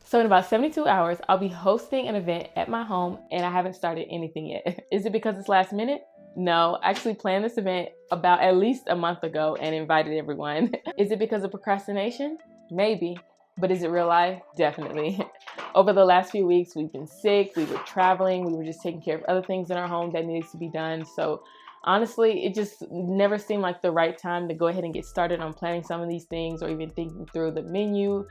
So in about 72 hours, I'll be hosting an event at my home and I haven't started anything yet. Is it because it's last minute? No, I actually planned this event about at least a month ago and invited everyone. Is it because of procrastination? Maybe. But is it real life? Definitely. Over the last few weeks, we've been sick, we were traveling, we were just taking care of other things in our home that needed to be done. So honestly, it just never seemed like the right time to go ahead and get started on planning some of these things or even thinking through the menu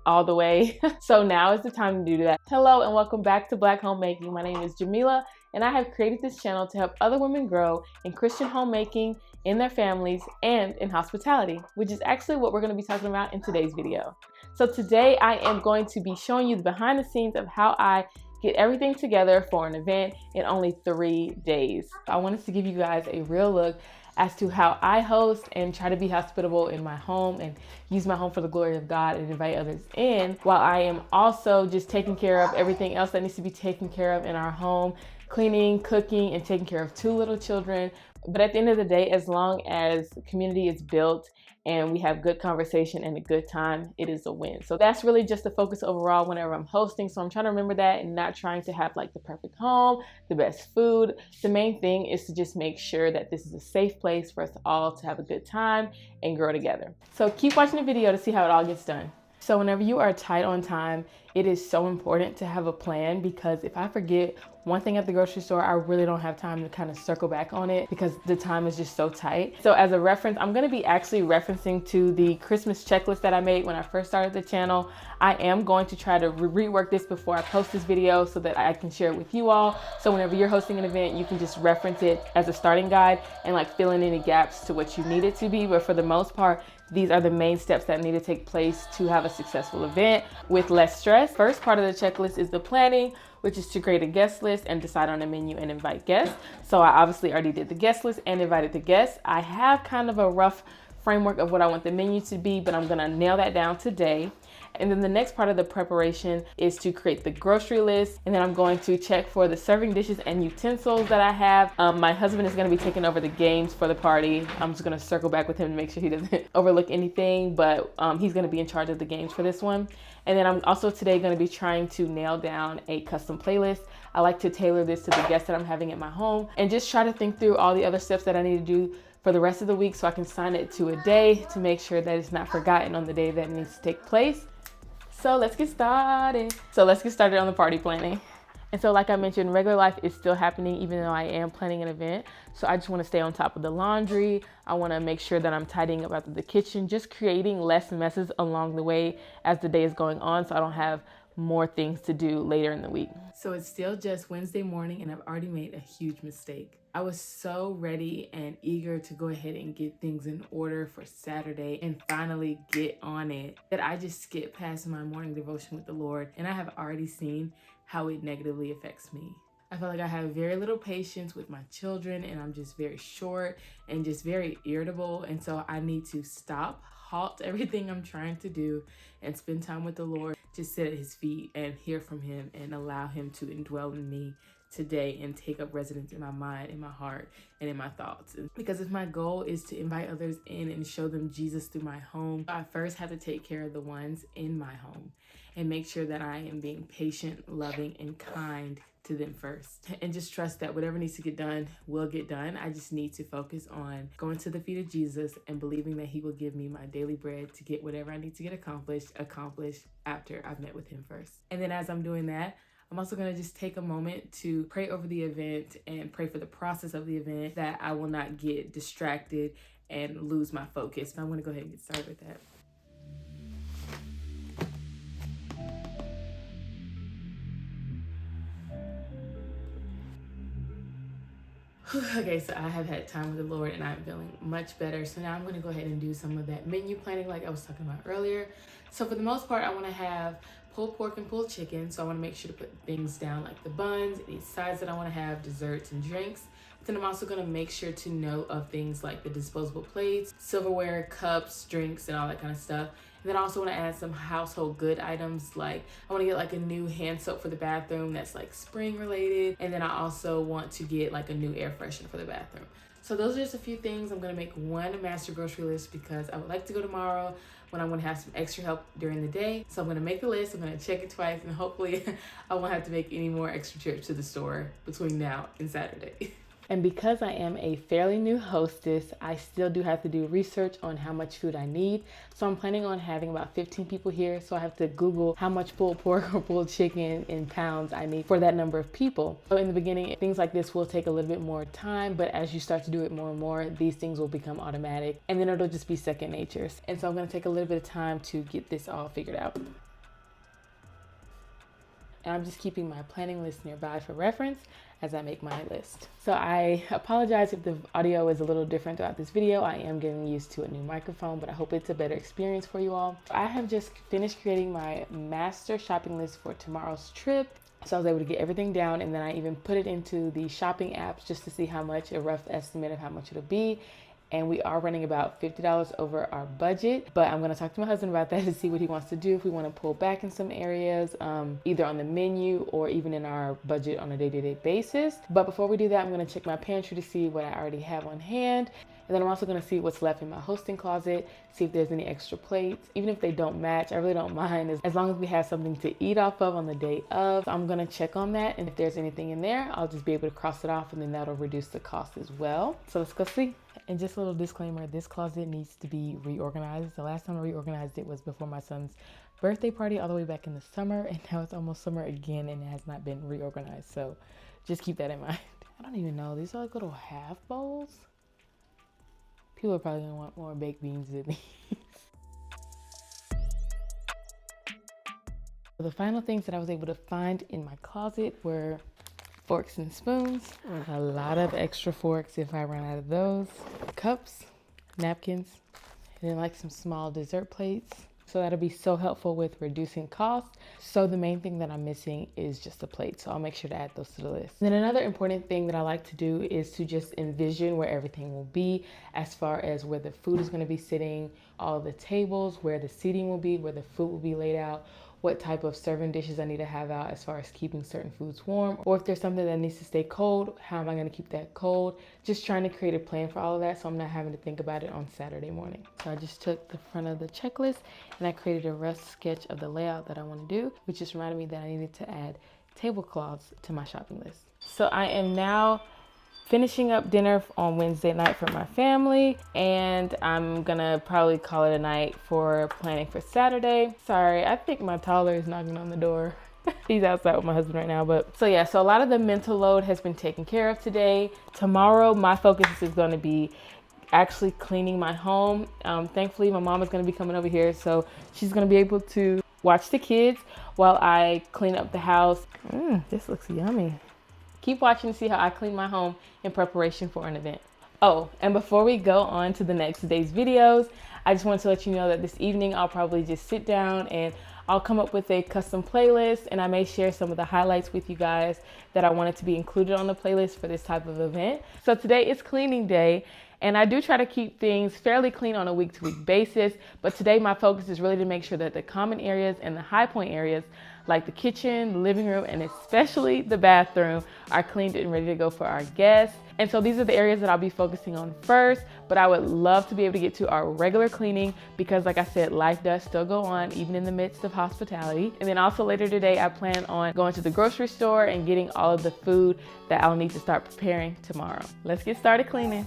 all the way. So now is the time to do that. Hello and welcome back to Black Homemaking. My name is Jamila and I have created this channel to help other women grow in Christian homemaking, in their families, and in hospitality, which is actually what we're going to be talking about in today's video. So today I am going to be showing you the behind the scenes of how I get everything together for an event in only 3 days. I wanted to give you guys a real look as to how I host and try to be hospitable in my home and use my home for the glory of God and invite others in, while I am also just taking care of everything else that needs to be taken care of in our home, cleaning, cooking, and taking care of 2 little children. But at the end of the day, as long as the community is built and we have good conversation and a good time, it is a win. So that's really just the focus overall whenever I'm hosting. So I'm trying to remember that and not trying to have like the perfect home, the best food. The main thing is to just make sure that this is a safe place for us all to have a good time and grow together. So keep watching the video to see how it all gets done. So whenever you are tight on time, it is so important to have a plan, because if I forget one thing at the grocery store, I really don't have time to kind of circle back on it because the time is just so tight. So as a reference, I'm going to be actually referencing to the Christmas checklist that I made when I first started the channel. I am going to try to rework this before I post this video so that I can share it with you all. So whenever you're hosting an event, you can just reference it as a starting guide and like fill in any gaps to what you need it to be. But for the most part, these are the main steps that need to take place to have a successful event with less stress. First part of the checklist is the planning, which is to create a guest list and decide on a menu and invite guests. So I obviously already did the guest list and invited the guests. I have kind of a rough framework of what I want the menu to be, but I'm gonna nail that down today. And then the next part of the preparation is to create the grocery list. And then I'm going to check for the serving dishes and utensils that I have. My husband is going to be taking over the games for the party. I'm just going to circle back with him to make sure he doesn't overlook anything, but he's going to be in charge of the games for this one. And then I'm also today going to be trying to nail down a custom playlist. I like to tailor this to the guests that I'm having at my home and just try to think through all the other steps that I need to do for the rest of the week so I can sign it to a day to make sure that it's not forgotten on the day that it needs to take place. So let's get started. On the party planning. And so like I mentioned, regular life is still happening even though I am planning an event. So I just want to stay on top of the laundry. I want to make sure that I'm tidying up after the kitchen, just creating less messes along the way as the day is going on so I don't have more things to do later in the week. So it's still just Wednesday morning and I've already made a huge mistake. I was so ready and eager to go ahead and get things in order for Saturday and finally get on it that I just skipped past my morning devotion with the Lord, and I have already seen how it negatively affects me. I feel like I have very little patience with my children and I'm just very short and just very irritable, and so I need to stop, halt everything I'm trying to do and spend time with the Lord, just sit at his feet and hear from him and allow him to indwell in me today and take up residence in my mind, in my heart, and in my thoughts. Because if my goal is to invite others in and show them Jesus through my home, I first have to take care of the ones in my home and make sure that I am being patient, loving, and kind to them first. And just trust that whatever needs to get done will get done. I just need to focus on going to the feet of Jesus and believing that he will give me my daily bread to get whatever I need to get accomplished after I've met with him first. And then as I'm doing that, I'm also going to just take a moment to pray over the event and pray for the process of the event, that I will not get distracted and lose my focus. But I'm going to go ahead and get started with that. Okay, so I have had time with the Lord and I'm feeling much better. So now I'm going to go ahead and do some of that menu planning like I was talking about earlier. So for the most part, I want to have pulled pork and pulled chicken. So I want to make sure to put things down like the buns, any sides that I want to have, desserts and drinks. But then I'm also going to make sure to know of things like the disposable plates, silverware, cups, drinks, and all that kind of stuff. And then I also want to add some household good items, like I want to get like a new hand soap for the bathroom that's like spring related. And then I also want to get like a new air freshener for the bathroom. So those are just a few things. I'm going to make one master grocery list because I would like to go tomorrow, when I'm gonna have some extra help during the day. So I'm gonna make the list, I'm gonna check it twice, and hopefully I won't have to make any more extra trips to the store between now and Saturday. And because I am a fairly new hostess, I still do have to do research on how much food I need. So I'm planning on having about 15 people here. So I have to Google how much pulled pork or pulled chicken in pounds I need for that number of people. So in the beginning, things like this will take a little bit more time, but as you start to do it more and more, these things will become automatic and then it'll just be second nature. And so I'm gonna take a little bit of time to get this all figured out. And I'm just keeping my planning list nearby for reference as I make my list. So I apologize if the audio is a little different throughout this video. I am getting used to a new microphone, but I hope it's a better experience for you all. I have just finished creating my master shopping list for tomorrow's trip. So I was able to get everything down, and then I even put it into the shopping apps just to see how much, a rough estimate of how much it'll be. And we are running about $50 over our budget, but I'm gonna talk to my husband about that to see what he wants to do, if we wanna pull back in some areas, either on the menu or even in our budget on a day-to-day basis. But before we do that, I'm gonna check my pantry to see what I already have on hand. And then I'm also gonna see what's left in my hosting closet, see if there's any extra plates. Even if they don't match, I really don't mind as long as we have something to eat off of on the day of. So I'm gonna check on that, and if there's anything in there, I'll just be able to cross it off, and then that'll reduce the cost as well. So let's go see. And just a little disclaimer, this closet needs to be reorganized. The last time I reorganized it was before my son's birthday party all the way back in the summer, and now it's almost summer again and it has not been reorganized. So just keep that in mind. I don't even know, these are like little half bowls. People are probably gonna want more baked beans than these. The final things that I was able to find in my closet were forks and spoons, a lot of extra forks if I run out of those, cups, napkins, and then like some small dessert plates. So that'll be so helpful with reducing costs. So the main thing that I'm missing is just a plate. So I'll make sure to add those to the list. And then another important thing that I like to do is to just envision where everything will be, as far as where the food is gonna be sitting, all the tables, where the seating will be, where the food will be laid out, what type of serving dishes I need to have out as far as keeping certain foods warm, or if there's something that needs to stay cold, how am I gonna keep that cold? Just trying to create a plan for all of that so I'm not having to think about it on Saturday morning. So I just took the front of the checklist and I created a rough sketch of the layout that I wanna do, which just reminded me that I needed to add tablecloths to my shopping list. So I am now finishing up dinner on Wednesday night for my family, and I'm gonna probably call it a night for planning for Saturday. Sorry, I think my toddler is knocking on the door. He's outside with my husband right now, but so yeah, so a lot of the mental load has been taken care of today. Tomorrow, my focus is gonna be actually cleaning my home. Thankfully, my mom is gonna be coming over here, so she's gonna be able to watch the kids while I clean up the house. This looks yummy. Keep watching to see how I clean my home in preparation for an event. Oh, and before we go on to the next day's videos, I just want to let you know that this evening I'll probably just sit down and I'll come up with a custom playlist, and I may share some of the highlights with you guys that I wanted to be included on the playlist for this type of event. So today is cleaning day, and I do try to keep things fairly clean on a week-to-week basis, but today my focus is really to make sure that the common areas and the high point areas like the kitchen, the living room, and especially the bathroom are cleaned and ready to go for our guests. And so these are the areas that I'll be focusing on first, but I would love to be able to get to our regular cleaning because like I said, life does still go on even in the midst of hospitality. And then also later today, I plan on going to the grocery store and getting all of the food that I'll need to start preparing tomorrow. Let's get started cleaning.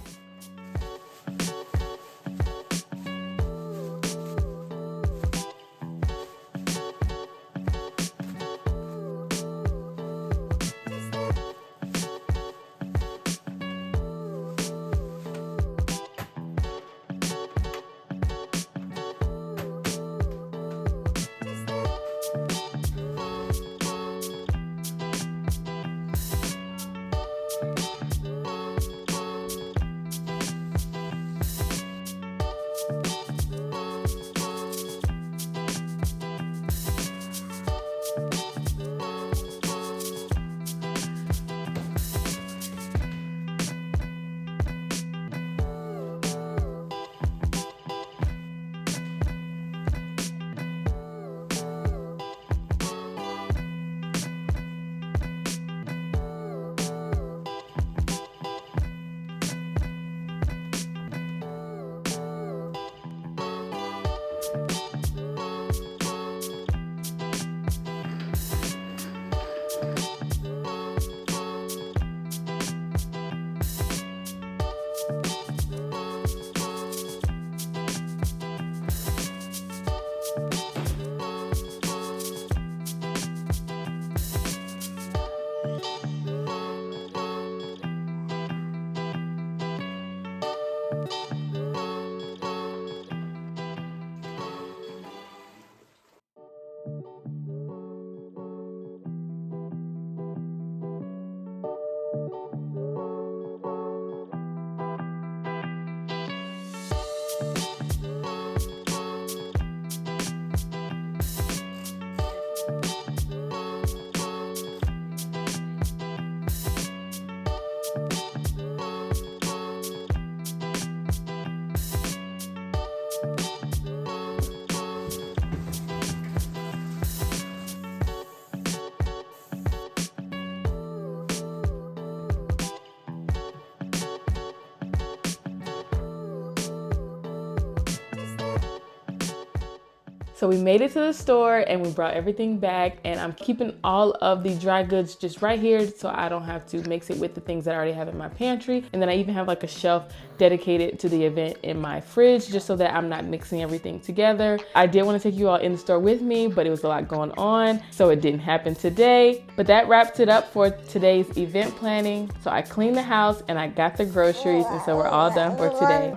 So we made it to the store and we brought everything back, and I'm keeping all of the dry goods just right here so I don't have to mix it with the things that I already have in my pantry. And then I even have like a shelf dedicated to the event in my fridge just so that I'm not mixing everything together. I did want to take you all in the store with me, but it was a lot going on, so it didn't happen today. But that wraps it up for today's event planning. So I cleaned the house and I got the groceries, and so we're all done for today.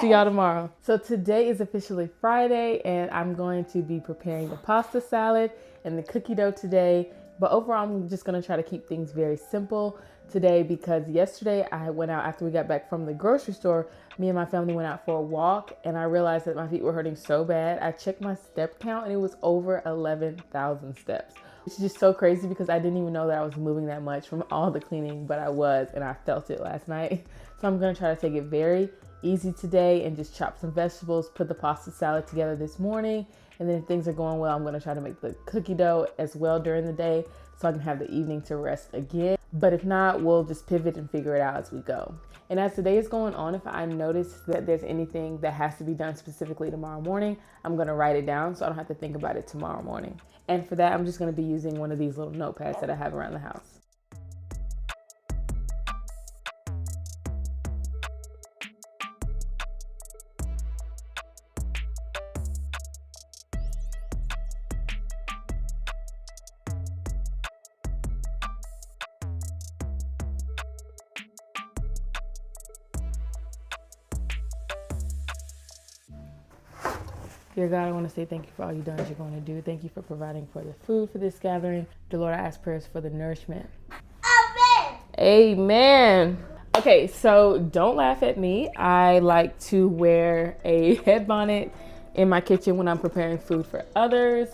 See y'all tomorrow. So today is officially Friday, and I'm going to be preparing the pasta salad and the cookie dough today. But overall, I'm just gonna try to keep things very simple today because yesterday I went out after we got back from the grocery store. Me and my family went out for a walk, and I realized that my feet were hurting so bad. I checked my step count and it was over 11,000 steps. It's just so crazy because I didn't even know that I was moving that much from all the cleaning, but I was, and I felt it last night. So I'm gonna try to take it very easy today and just chop some vegetables, put the pasta salad together this morning. And then if things are going well, I'm gonna try to make the cookie dough as well during the day so I can have the evening to rest again. But if not, we'll just pivot and figure it out as we go. And as the day is going on, if I notice that there's anything that has to be done specifically tomorrow morning, I'm gonna write it down so I don't have to think about it tomorrow morning. And for that, I'm just gonna be using one of these little notepads that I have around the house. Dear God, I want to say thank you for all you've done, you're going to do. Thank you for providing for the food for this gathering. Dear Lord, I ask prayers for the nourishment. Amen. Amen. Okay, so don't laugh at me. I like to wear a head bonnet in my kitchen when I'm preparing food for others.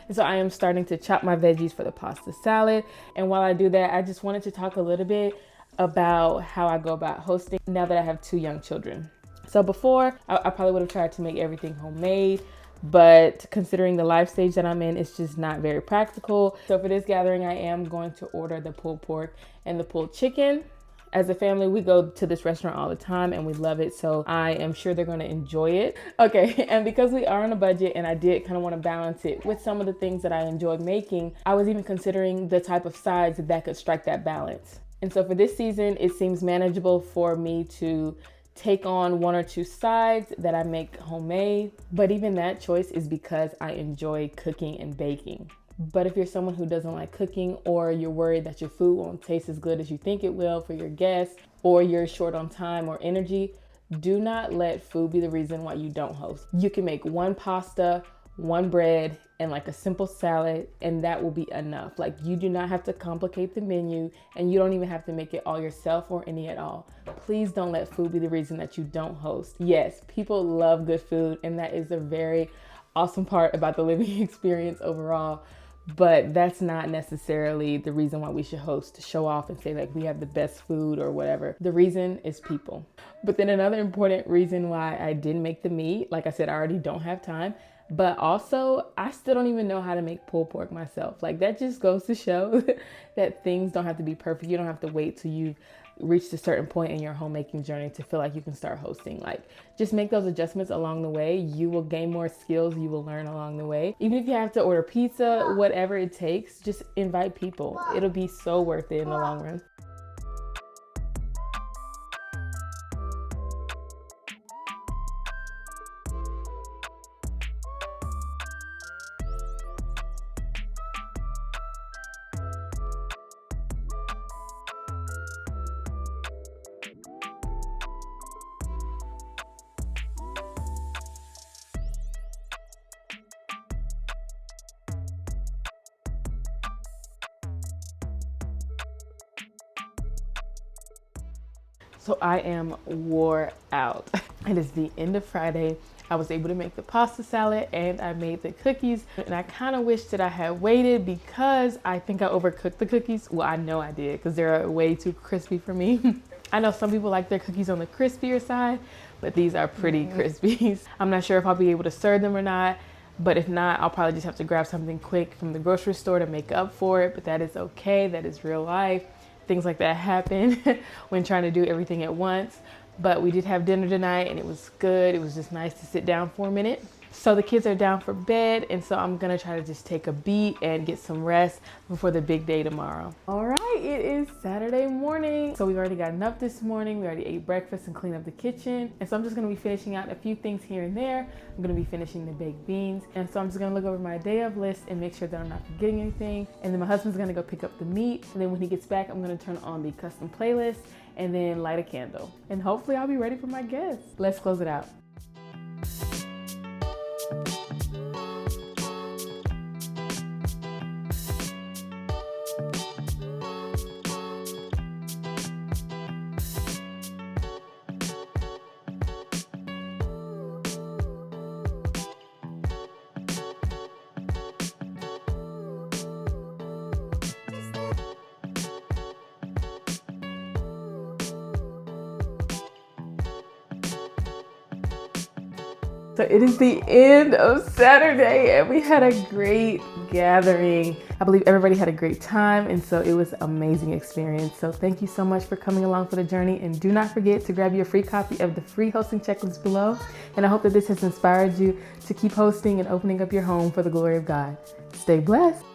And so I am starting to chop my veggies for the pasta salad. And while I do that, I just wanted to talk a little bit about how I go about hosting now that I have 2 young children. So before, I probably would have tried to make everything homemade, but considering the life stage that I'm in, it's just not very practical. So for this gathering, I am going to order the pulled pork and the pulled chicken. As a family, we go to this restaurant all the time and we love it, so I am sure they're going to enjoy it. Okay, and because we are on a budget and I did kind of want to balance it with some of the things that I enjoyed making, I was even considering the type of sides that could strike that balance. And so for this season, it seems manageable for me to take on 1 or 2 sides that I make homemade, but even that choice is because I enjoy cooking and baking. But if you're someone who doesn't like cooking, or you're worried that your food won't taste as good as you think it will for your guests, or you're short on time or energy, do not let food be the reason why you don't host. You can make 1 pasta, 1 bread, and like a simple salad, and that will be enough. Like, you do not have to complicate the menu, and you don't even have to make it all yourself or any at all. Please don't let food be the reason that you don't host. Yes, people love good food, and that is a very awesome part about the living experience overall. But that's not necessarily the reason why we should host, to show off and say like we have the best food or whatever. The reason is people. But then another important reason why I didn't make the meat, like I said, I already don't have time. But also, I still don't even know how to make pulled pork myself. Like, that just goes to show that things don't have to be perfect. You don't have to wait till you've reached a certain point in your homemaking journey to feel like you can start hosting. Like, just make those adjustments along the way. You will gain more skills. You will learn along the way. Even if you have to order pizza, whatever it takes, just invite people. It'll be so worth it in the long run. So I am wore out. It is the end of Friday. I was able to make the pasta salad and I made the cookies. And I kind of wish that I had waited because I think I overcooked the cookies. Well, I know I did because they're way too crispy for me. I know some people like their cookies on the crispier side, but these are pretty crispy. I'm not sure if I'll be able to serve them or not. But if not, I'll probably just have to grab something quick from the grocery store to make up for it. But that is okay. That is real life. Things like that happen when trying to do everything at once. But we did have dinner tonight and it was good. It was just nice to sit down for a minute. So the kids are down for bed, and so I'm gonna try to just take a beat and get some rest before the big day tomorrow. All right, it is Saturday morning. So we've already gotten up this morning. We already ate breakfast and cleaned up the kitchen. And so I'm just gonna be finishing out a few things here and there. I'm gonna be finishing the baked beans. And so I'm just gonna look over my day of list and make sure that I'm not forgetting anything. And then my husband's gonna go pick up the meat. And then when he gets back, I'm gonna turn on the custom playlist and then light a candle. And hopefully I'll be ready for my guests. Let's close it out. So it is the end of Saturday and we had a great gathering. I believe everybody had a great time, and so it was an amazing experience. So thank you so much for coming along for the journey, and do not forget to grab your free copy of the free hosting checklist below. And I hope that this has inspired you to keep hosting and opening up your home for the glory of God. Stay blessed.